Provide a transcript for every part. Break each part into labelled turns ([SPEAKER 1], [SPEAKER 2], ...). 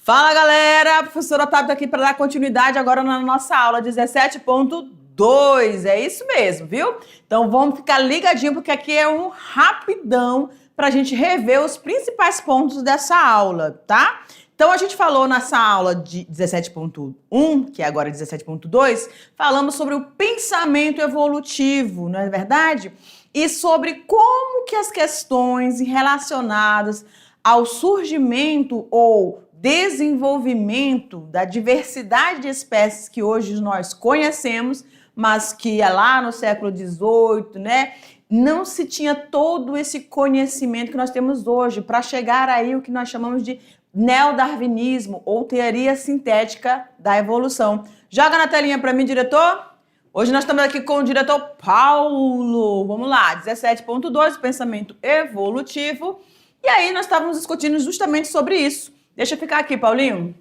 [SPEAKER 1] Fala, galera! A professora Tabita aqui para dar continuidade agora na nossa aula 17.2. É isso mesmo, viu? Então vamos ficar ligadinho porque aqui é um rapidão para a gente rever os principais pontos dessa aula, tá? Então a gente falou nessa aula de 17.1, que é agora 17.2, falamos sobre o pensamento evolutivo, não é verdade? E sobre como que as questões relacionadas ao surgimento ou desenvolvimento da diversidade de espécies que hoje nós conhecemos, mas que lá no século XVIII, né, não se tinha todo esse conhecimento que nós temos hoje para chegar aí o que nós chamamos de neodarwinismo ou teoria sintética da evolução. Joga na telinha para mim, diretor. Hoje nós estamos aqui com o diretor Paulo. Vamos lá, 17.2, pensamento evolutivo. E aí nós estávamos discutindo justamente sobre isso. Deixa eu ficar aqui, Paulinho.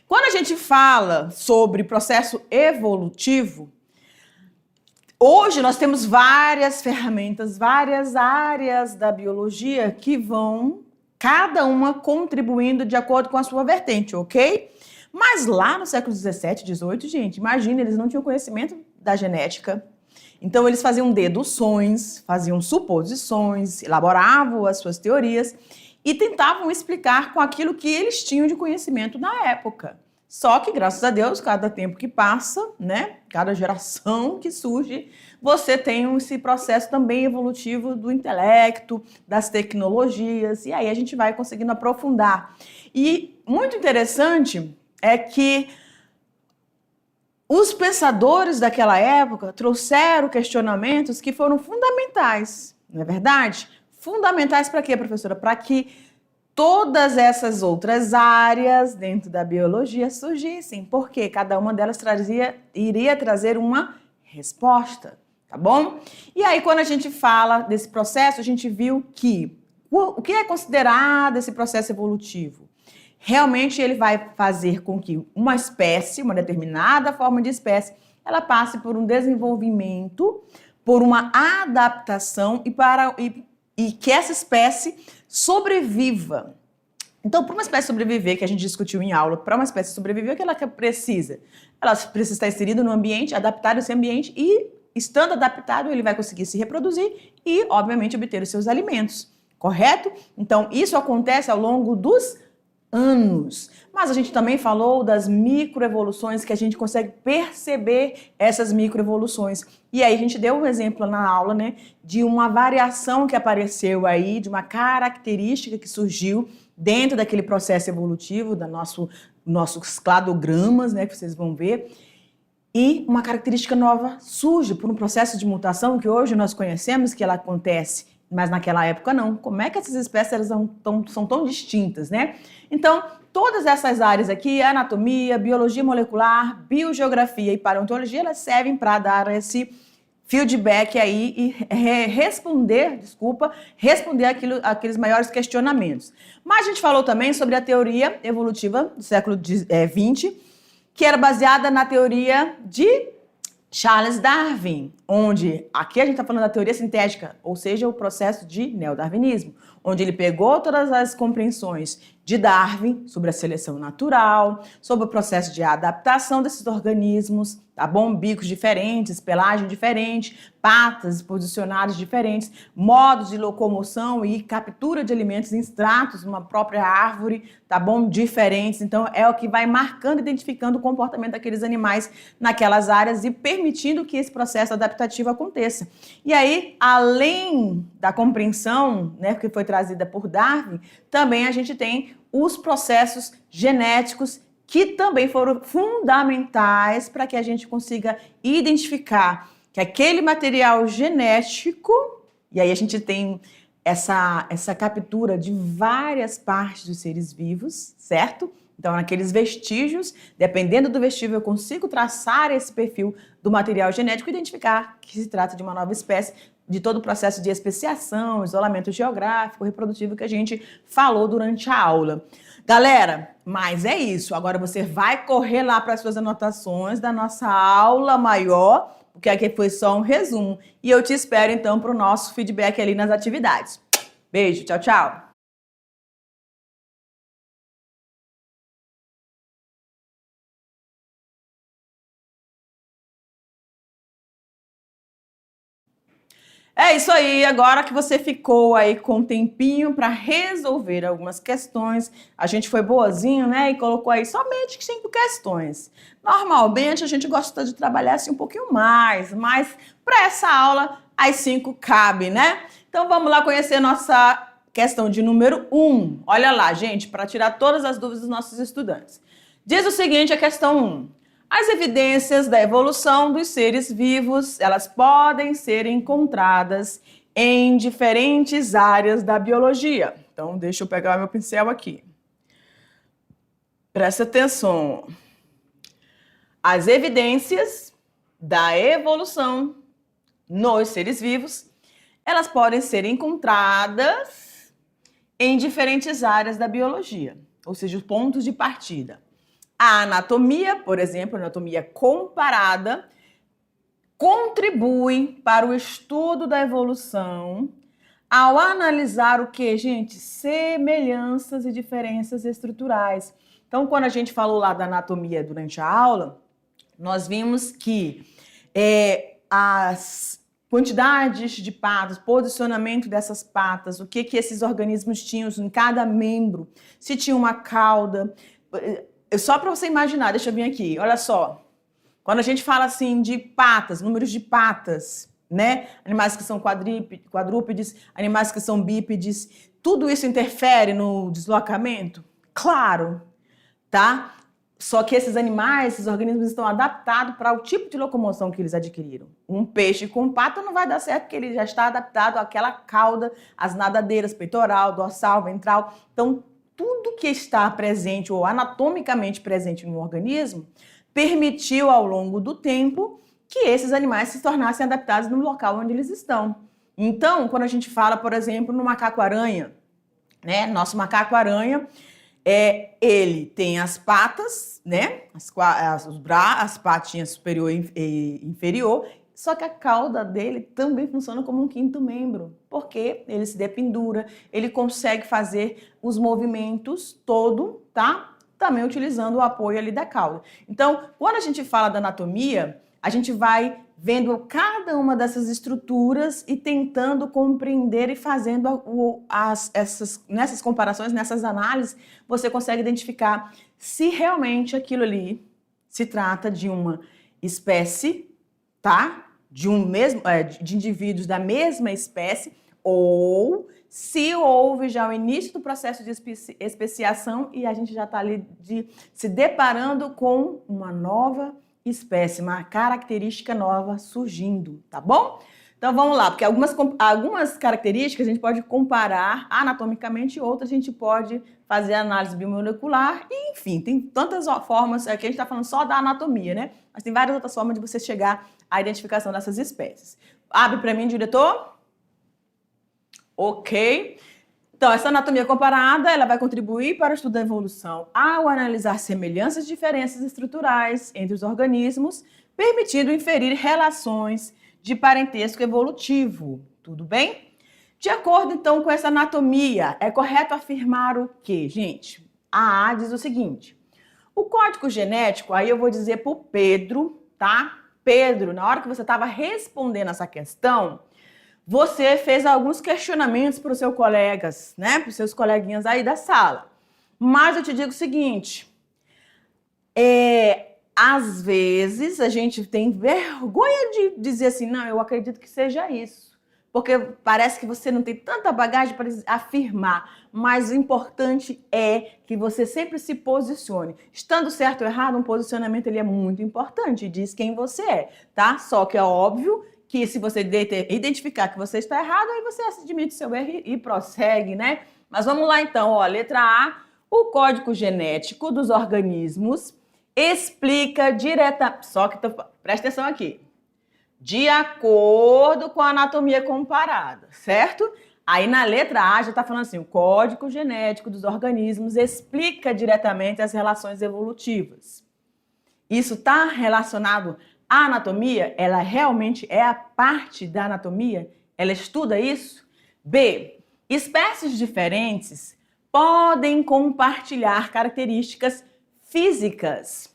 [SPEAKER 1] Quando a gente fala sobre processo evolutivo, hoje nós temos várias ferramentas, várias áreas da biologia que vão, cada uma contribuindo de acordo com a sua vertente, ok? Mas lá no século XVII, XVIII, gente, imagina, eles não tinham conhecimento da genética. Então eles faziam deduções, faziam suposições, elaboravam as suas teorias e tentavam explicar com aquilo que eles tinham de conhecimento na época. Só que, graças a Deus, cada tempo que passa, né, cada geração que surge, você tem esse processo também evolutivo do intelecto, das tecnologias, e aí a gente vai conseguindo aprofundar. E muito interessante é que os pensadores daquela época trouxeram questionamentos que foram fundamentais, não é verdade? Fundamentais para quê, professora? Para que todas essas outras áreas dentro da biologia surgissem, porque cada uma delas iria trazer uma resposta, tá bom? E aí, quando a gente fala desse processo, a gente viu que o que é considerado esse processo evolutivo? Realmente ele vai fazer com que uma espécie, uma determinada forma de espécie, ela passe por um desenvolvimento, por uma adaptação e que essa espécie sobreviva. Então, para uma espécie sobreviver, que a gente discutiu em aula, para uma espécie sobreviver, o que ela precisa? Ela precisa estar inserida no ambiente, adaptada a esse ambiente e, estando adaptado, ele vai conseguir se reproduzir e, obviamente, obter os seus alimentos, correto? Então, isso acontece ao longo dos anos. Mas a gente também falou das microevoluções, que a gente consegue perceber essas microevoluções. E aí a gente deu um exemplo na aula, né, de uma variação que apareceu aí, de uma característica que surgiu dentro daquele processo evolutivo, nossos cladogramas, né, que vocês vão ver. E uma característica nova surge por um processo de mutação que hoje nós conhecemos que ela acontece, mas naquela época não. Como é que essas espécies elas são tão distintas, né? Então, todas essas áreas aqui, anatomia, biologia molecular, biogeografia e paleontologia, elas servem para dar esse feedback aí e responder aqueles maiores questionamentos. Mas a gente falou também sobre a teoria evolutiva do século XX, que era baseada na teoria de Charles Darwin, onde aqui a gente está falando da teoria sintética, ou seja, o processo de neodarwinismo, onde ele pegou todas as compreensões de Darwin sobre a seleção natural, sobre o processo de adaptação desses organismos, tá bom? Bicos diferentes, pelagem diferente, patas posicionadas diferentes, modos de locomoção e captura de alimentos em extratos numa própria árvore, tá bom? Diferentes. Então, é o que vai marcando, identificando o comportamento daqueles animais naquelas áreas e permitindo que esse processo adaptativo aconteça. E aí, além da compreensão, né, que foi trazida por Darwin, também a gente tem os processos genéticos que também foram fundamentais para que a gente consiga identificar que aquele material genético, e aí a gente tem essa captura de várias partes dos seres vivos, certo? Então, naqueles vestígios, dependendo do vestígio, eu consigo traçar esse perfil do material genético e identificar que se trata de uma nova espécie, de todo o processo de especiação, isolamento geográfico, reprodutivo que a gente falou durante a aula. Galera, mas é isso. Agora você vai correr lá para as suas anotações da nossa aula maior, porque aqui foi só um resumo. E eu te espero, então, para o nosso feedback ali nas atividades. Beijo, tchau, tchau! É isso aí, agora que você ficou aí com um tempinho para resolver algumas questões, a gente foi boazinho, né, e colocou aí somente 5 questões. Normalmente a gente gosta de trabalhar assim um pouquinho mais, mas para essa aula as 5 cabem, né? Então vamos lá conhecer nossa questão de número 1. Olha lá, gente, para tirar todas as dúvidas dos nossos estudantes. Diz o seguinte, a questão 1. As evidências da evolução dos seres vivos, elas podem ser encontradas em diferentes áreas da biologia. Então, deixa eu pegar meu pincel aqui. Presta atenção. As evidências da evolução nos seres vivos, elas podem ser encontradas em diferentes áreas da biologia, ou seja, os pontos de partida. A anatomia, por exemplo, a anatomia comparada, contribui para o estudo da evolução ao analisar o que, gente? Semelhanças e diferenças estruturais. Então, quando a gente falou lá da anatomia durante a aula, nós vimos que as quantidades de patas, posicionamento dessas patas, o que esses organismos tinham em cada membro, se tinha uma cauda. Só para você imaginar, deixa eu vir aqui, olha só. Quando a gente fala assim de patas, números de patas, né? Animais que são quadrúpedes, animais que são bípedes, tudo isso interfere no deslocamento? Claro, tá? Só que esses animais, esses organismos estão adaptados para o tipo de locomoção que eles adquiriram. Um peixe com pata não vai dar certo porque ele já está adaptado àquela cauda, às nadadeiras, peitoral, dorsal, ventral. Então, tudo que está presente ou anatomicamente presente no organismo permitiu ao longo do tempo que esses animais se tornassem adaptados no local onde eles estão. Então, quando a gente fala, por exemplo, no macaco-aranha, né? Nosso macaco-aranha, ele tem as patas, né? As patinhas superior e inferior, só que a cauda dele também funciona como um quinto membro, porque ele se dependura, ele consegue fazer os movimentos todo, tá? Também utilizando o apoio ali da cauda. Então, quando a gente fala da anatomia, a gente vai vendo cada uma dessas estruturas e tentando compreender e fazendo nessas comparações, nessas análises, você consegue identificar se realmente aquilo ali se trata de uma espécie, tá? De indivíduos da mesma espécie, ou se houve já o início do processo de especiação e a gente já está ali se deparando com uma nova espécie, uma característica nova surgindo, tá bom? Então vamos lá, porque algumas características a gente pode comparar anatomicamente e outras a gente pode fazer análise biomolecular e, enfim, tem tantas formas, aqui a gente está falando só da anatomia, né? Mas tem várias outras formas de você chegar à identificação dessas espécies. Abre para mim, diretor. Ok. Então, essa anatomia comparada, ela vai contribuir para o estudo da evolução ao analisar semelhanças e diferenças estruturais entre os organismos, permitindo inferir relações de parentesco evolutivo. Tudo bem? De acordo, então, com essa anatomia, é correto afirmar o quê, gente? A diz o seguinte: o código genético, aí eu vou dizer para o Pedro, tá? Pedro, na hora que você estava respondendo essa questão, você fez alguns questionamentos para os seus colegas, né? Para os seus coleguinhas aí da sala. Mas eu te digo o seguinte, às vezes a gente tem vergonha de dizer assim, não, eu acredito que seja isso. Porque parece que você não tem tanta bagagem para afirmar. Mas o importante é que você sempre se posicione. Estando certo ou errado, um posicionamento ele é muito importante, diz quem você é, tá? Só que é óbvio que se você identificar que você está errado, aí você admite seu erro e prossegue, né? Mas vamos lá então, ó, letra A, o código genético dos organismos explica presta atenção aqui, de acordo com a anatomia comparada, certo? Aí na letra A já está falando assim, o código genético dos organismos explica diretamente as relações evolutivas. Isso está relacionado à anatomia? Ela realmente é a parte da anatomia? Ela estuda isso? B, espécies diferentes podem compartilhar características físicas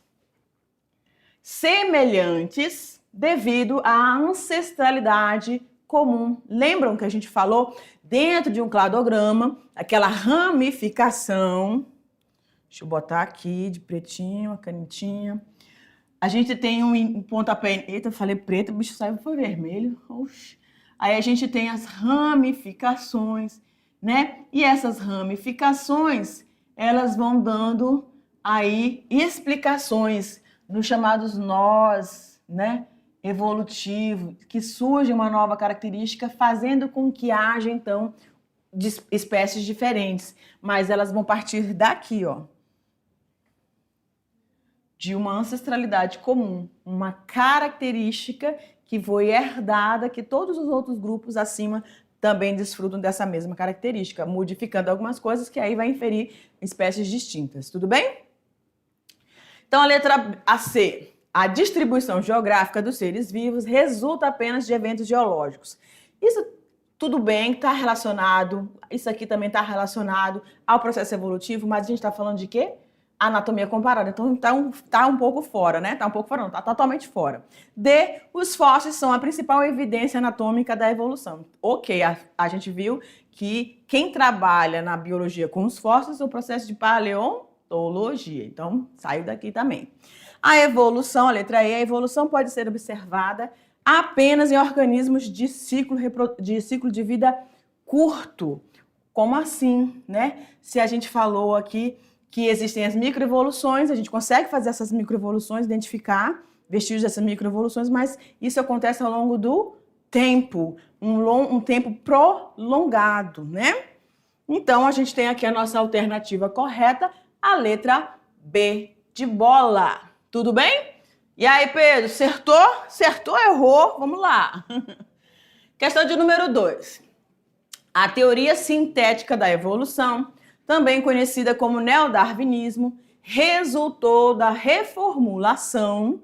[SPEAKER 1] semelhantes devido à ancestralidade comum. Lembram que a gente falou dentro de um cladograma, aquela ramificação. Deixa eu botar aqui de pretinho, a canetinha. A gente tem um pontapé. Eita, eu falei preto, o bicho saiu, foi vermelho. Oxi. Aí a gente tem as ramificações, né? E essas ramificações, elas vão dando aí explicações nos chamados nós, né? Evolutivo, que surge uma nova característica, fazendo com que haja, então, espécies diferentes. Mas elas vão partir daqui, ó. De uma ancestralidade comum, uma característica que foi herdada, que todos os outros grupos acima também desfrutam dessa mesma característica, modificando algumas coisas que aí vai inferir espécies distintas, tudo bem? Então a letra C, a distribuição geográfica dos seres vivos resulta apenas de eventos geológicos. Isso tudo bem, está relacionado, isso aqui também está relacionado ao processo evolutivo, mas a gente está falando de quê? Anatomia comparada, então tá um pouco fora, né? Tá um pouco fora, não, tá totalmente fora. D, os fósseis são a principal evidência anatômica da evolução. Ok, a gente viu que quem trabalha na biologia com os fósseis é o processo de paleontologia, então saiu daqui também. A evolução, a letra E, a evolução pode ser observada apenas em organismos de ciclo de vida curto. Como assim, né? Se a gente falou aqui que existem as microevoluções, a gente consegue fazer essas microevoluções, identificar vestígios dessas microevoluções, mas isso acontece ao longo do tempo, um tempo prolongado, né? Então, a gente tem aqui a nossa alternativa correta, a letra B de bola. Tudo bem? E aí, Pedro, acertou? Acertou, errou? Vamos lá. Questão de número 2. A teoria sintética da evolução, também conhecida como neodarwinismo, resultou da reformulação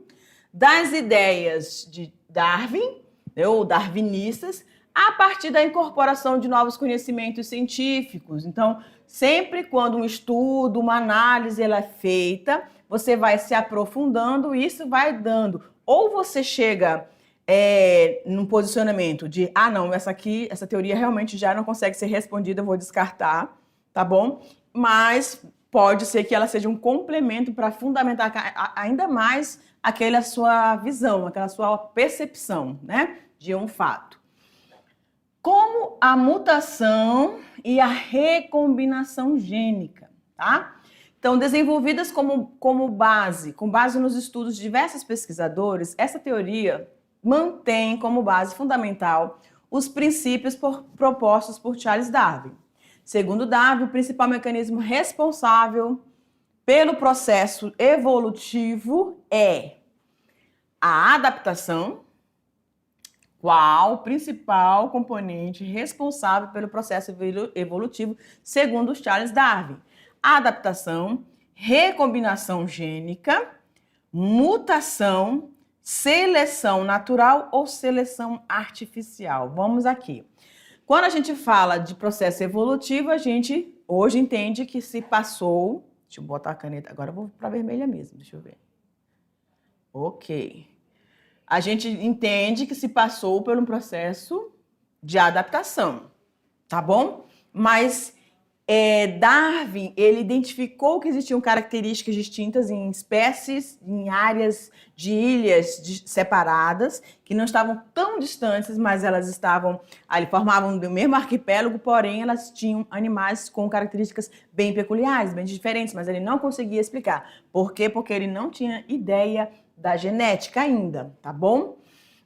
[SPEAKER 1] das ideias de Darwin, ou darwinistas, a partir da incorporação de novos conhecimentos científicos. Então, sempre quando um estudo, uma análise ela é feita, você vai se aprofundando e isso vai dando. Ou você chega num posicionamento de, não, essa teoria realmente já não consegue ser respondida, eu vou descartar. Tá bom? Mas pode ser que ela seja um complemento para fundamentar ainda mais aquela sua visão, aquela sua percepção, né, de um fato. Como a mutação e a recombinação gênica, tá? Então, desenvolvidas com base nos estudos de diversos pesquisadores, essa teoria mantém como base fundamental os princípios propostos por Charles Darwin. Segundo Darwin, o principal mecanismo responsável pelo processo evolutivo é a adaptação. Qual o principal componente responsável pelo processo evolutivo, segundo Charles Darwin? Adaptação, recombinação gênica, mutação, seleção natural ou seleção artificial. Vamos aqui. Quando a gente fala de processo evolutivo, a gente hoje entende que se passou... Deixa eu botar a caneta, agora eu vou para a vermelha mesmo, deixa eu ver. Ok. A gente entende que se passou por um processo de adaptação, tá bom? Mas Darwin, ele identificou que existiam características distintas em espécies, em áreas de ilhas separadas, que não estavam tão distantes, mas elas estavam ali, formavam o mesmo arquipélago, porém elas tinham animais com características bem peculiares, bem diferentes, mas ele não conseguia explicar. Por quê? Porque ele não tinha ideia da genética ainda, tá bom?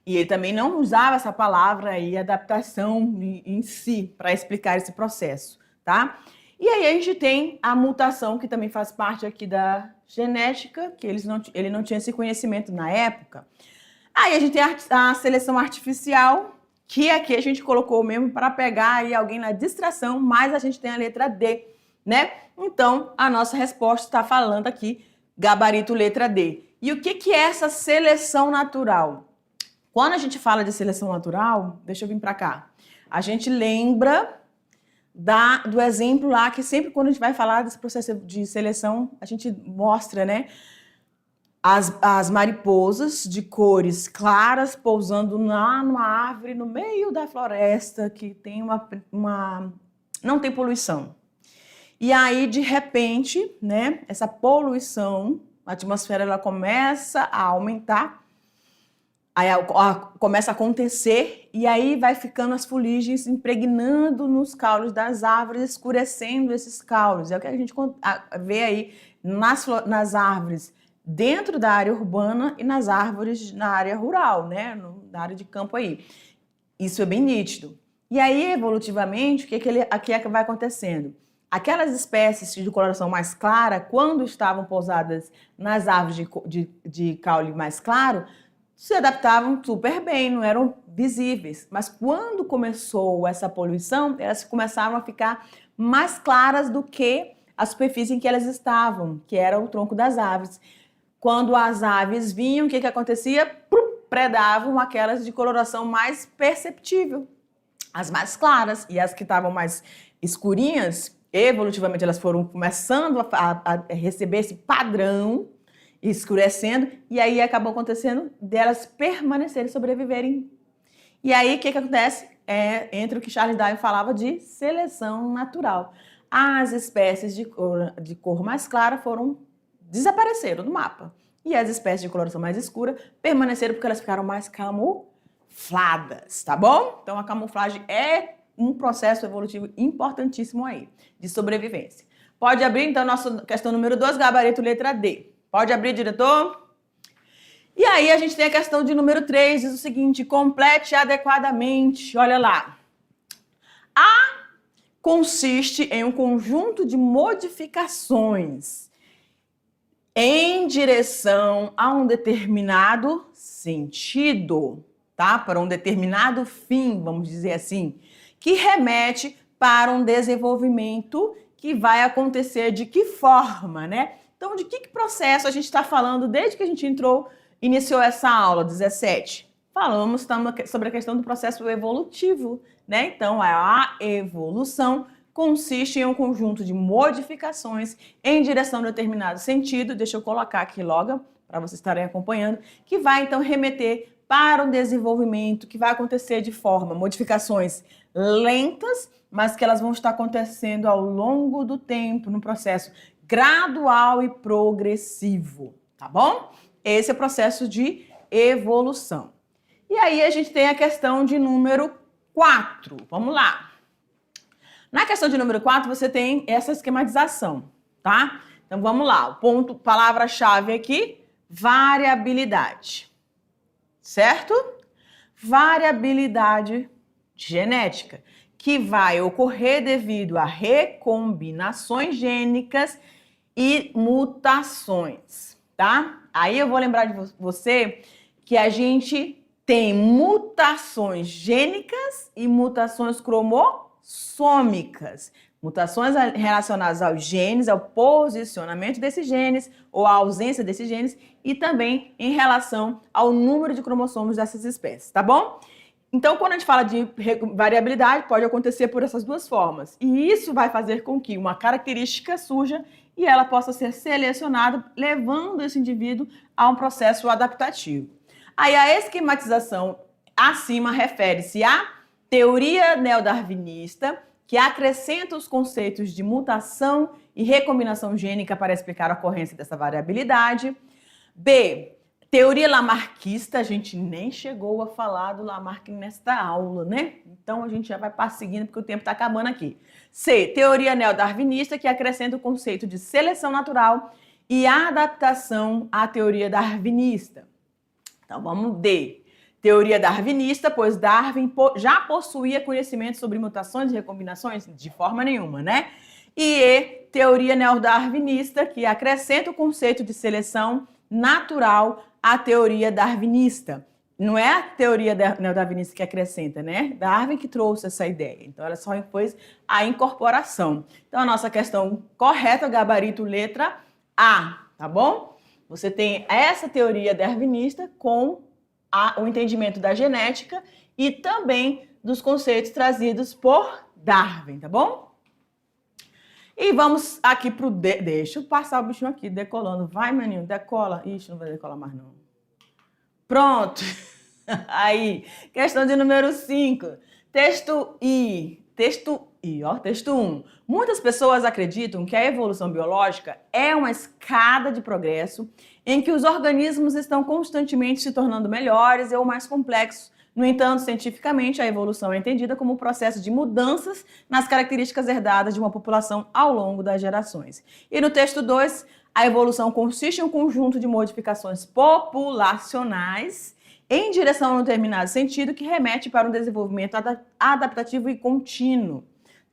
[SPEAKER 1] E ele também não usava essa palavra aí, adaptação em si, para explicar esse processo, tá? E aí a gente tem a mutação, que também faz parte aqui da genética, que ele não tinha esse conhecimento na época. Aí a gente tem a seleção artificial, que aqui a gente colocou mesmo para pegar aí alguém na distração, mas a gente tem a letra D, né? Então, a nossa resposta está falando aqui, gabarito letra D. E o que é essa seleção natural? Quando a gente fala de seleção natural, deixa eu vir para cá, a gente lembra do exemplo lá, que sempre quando a gente vai falar desse processo de seleção, a gente mostra, né? as mariposas de cores claras pousando numa árvore no meio da floresta que tem não tem poluição. E aí, de repente, né, essa poluição, a atmosfera ela começa a aumentar, aí começa a acontecer, e aí vai ficando as fuligens impregnando nos caules das árvores, escurecendo esses caules. É o que a gente vê aí nas árvores dentro da área urbana e nas árvores na área rural, né, na área de campo aí. Isso é bem nítido. E aí, evolutivamente, o que é que vai acontecendo? Aquelas espécies de coloração mais clara, quando estavam pousadas nas árvores de caule mais claro, se adaptavam super bem, não eram visíveis. Mas quando começou essa poluição, elas começaram a ficar mais claras do que a superfície em que elas estavam, que era o tronco das árvores. Quando as aves vinham, o que acontecia? Predavam aquelas de coloração mais perceptível, as mais claras, e as que estavam mais escurinhas, evolutivamente elas foram começando a receber esse padrão, escurecendo, e aí acabou acontecendo delas permanecerem, sobreviverem. E aí o que acontece? Entre o que Charles Darwin falava de seleção natural. As espécies de cor mais clara desapareceram do mapa. E as espécies de coloração mais escura permaneceram porque elas ficaram mais camufladas, tá bom? Então a camuflagem é um processo evolutivo importantíssimo aí, de sobrevivência. Pode abrir, então, nossa questão número 2, gabarito letra D. Pode abrir, diretor? E aí a gente tem a questão de número 3, diz o seguinte: complete adequadamente. Olha lá. A consiste em um conjunto de modificações em direção a um determinado sentido, tá? Para um determinado fim, vamos dizer assim, que remete para um desenvolvimento que vai acontecer de que forma, né? Então, de que processo a gente está falando desde que a gente iniciou essa aula 17? Falamos sobre a questão do processo evolutivo, né? Então, a evolução consiste em um conjunto de modificações em direção a um determinado sentido, deixa eu colocar aqui logo para vocês estarem acompanhando, que vai então remeter para um desenvolvimento que vai acontecer de forma, modificações lentas, mas que elas vão estar acontecendo ao longo do tempo, no processo gradual e progressivo, tá bom? Esse é o processo de evolução. E aí a gente tem a questão de número 4. Vamos lá. Na questão de número 4, você tem essa esquematização, tá? Então vamos lá. O ponto, palavra-chave aqui, variabilidade. Certo? Variabilidade genética, que vai ocorrer devido a recombinações gênicas e mutações, tá? Aí eu vou lembrar de você que a gente tem mutações gênicas e mutações cromossômicas. Mutações relacionadas aos genes, ao posicionamento desses genes ou à ausência desses genes e também em relação ao número de cromossomos dessas espécies, tá bom? Então, quando a gente fala de variabilidade, pode acontecer por essas duas formas. E isso vai fazer com que uma característica surja e ela possa ser selecionada, levando esse indivíduo a um processo adaptativo. Aí a esquematização acima refere-se à teoria neodarwinista, que acrescenta os conceitos de mutação e recombinação gênica para explicar a ocorrência dessa variabilidade. B, teoria lamarckista, a gente nem chegou a falar do Lamarck nesta aula, né? Então a gente já vai seguindo porque o tempo está acabando aqui. C, teoria neodarwinista, que acrescenta o conceito de seleção natural e adaptação à teoria darwinista. Então vamos D. Teoria darwinista, pois Darwin já possuía conhecimento sobre mutações e recombinações? De forma nenhuma, né? E E, teoria neodarwinista, que acrescenta o conceito de seleção natural à teoria darwinista. Não é a teoria neodarwinista que acrescenta, né? Darwin que trouxe essa ideia. Então, ela só fez a incorporação. Então, a nossa questão correta, gabarito letra A, tá bom? Você tem essa teoria darwinista com o entendimento da genética e também dos conceitos trazidos por Darwin, tá bom? E vamos aqui pro D. Deixa eu passar o bichinho aqui, decolando. Vai, maninho, decola. Ixi, não vai decolar mais, não. Pronto. Aí, questão de número 5. Texto I. Texto 1. Muitas pessoas acreditam que a evolução biológica é uma escada de progresso em que os organismos estão constantemente se tornando melhores ou mais complexos. No entanto, cientificamente, a evolução é entendida como o processo de mudanças nas características herdadas de uma população ao longo das gerações. E no texto 2, a evolução consiste em um conjunto de modificações populacionais em direção a um determinado sentido que remete para um desenvolvimento adaptativo e contínuo,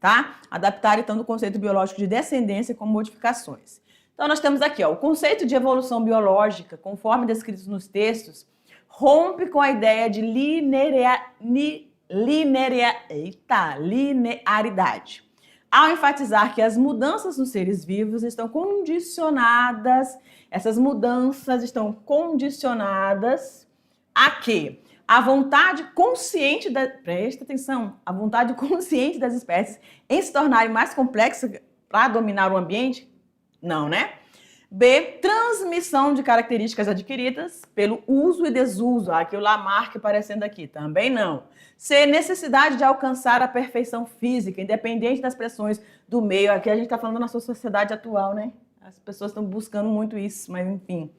[SPEAKER 1] tá? Adaptar, então, do conceito biológico de descendência com modificações. Então, nós temos aqui, ó, o conceito de evolução biológica, conforme descrito nos textos, rompe com a ideia de linearidade, ao enfatizar que as mudanças nos seres vivos estão condicionadas, essas mudanças estão condicionadas a quê? A vontade consciente, presta atenção, a vontade consciente das espécies em se tornarem mais complexas para dominar o ambiente? Não, né? B, transmissão de características adquiridas pelo uso e desuso. Aqui o Lamarck aparecendo aqui, também não. C, necessidade de alcançar a perfeição física, independente das pressões do meio. Aqui a gente está falando da nossa sociedade atual, né? As pessoas estão buscando muito isso, mas enfim.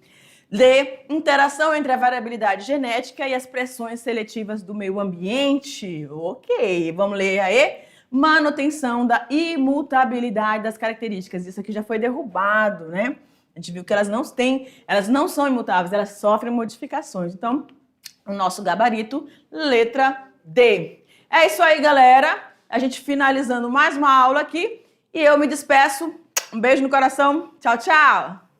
[SPEAKER 1] D, interação entre a variabilidade genética e as pressões seletivas do meio ambiente. Ok, vamos ler aí. Manutenção da imutabilidade das características. Isso aqui já foi derrubado, né? A gente viu que elas não são imutáveis, elas sofrem modificações. Então, o nosso gabarito, letra D. É isso aí, galera. A gente finalizando mais uma aula aqui. E eu me despeço. Um beijo no coração. Tchau, tchau.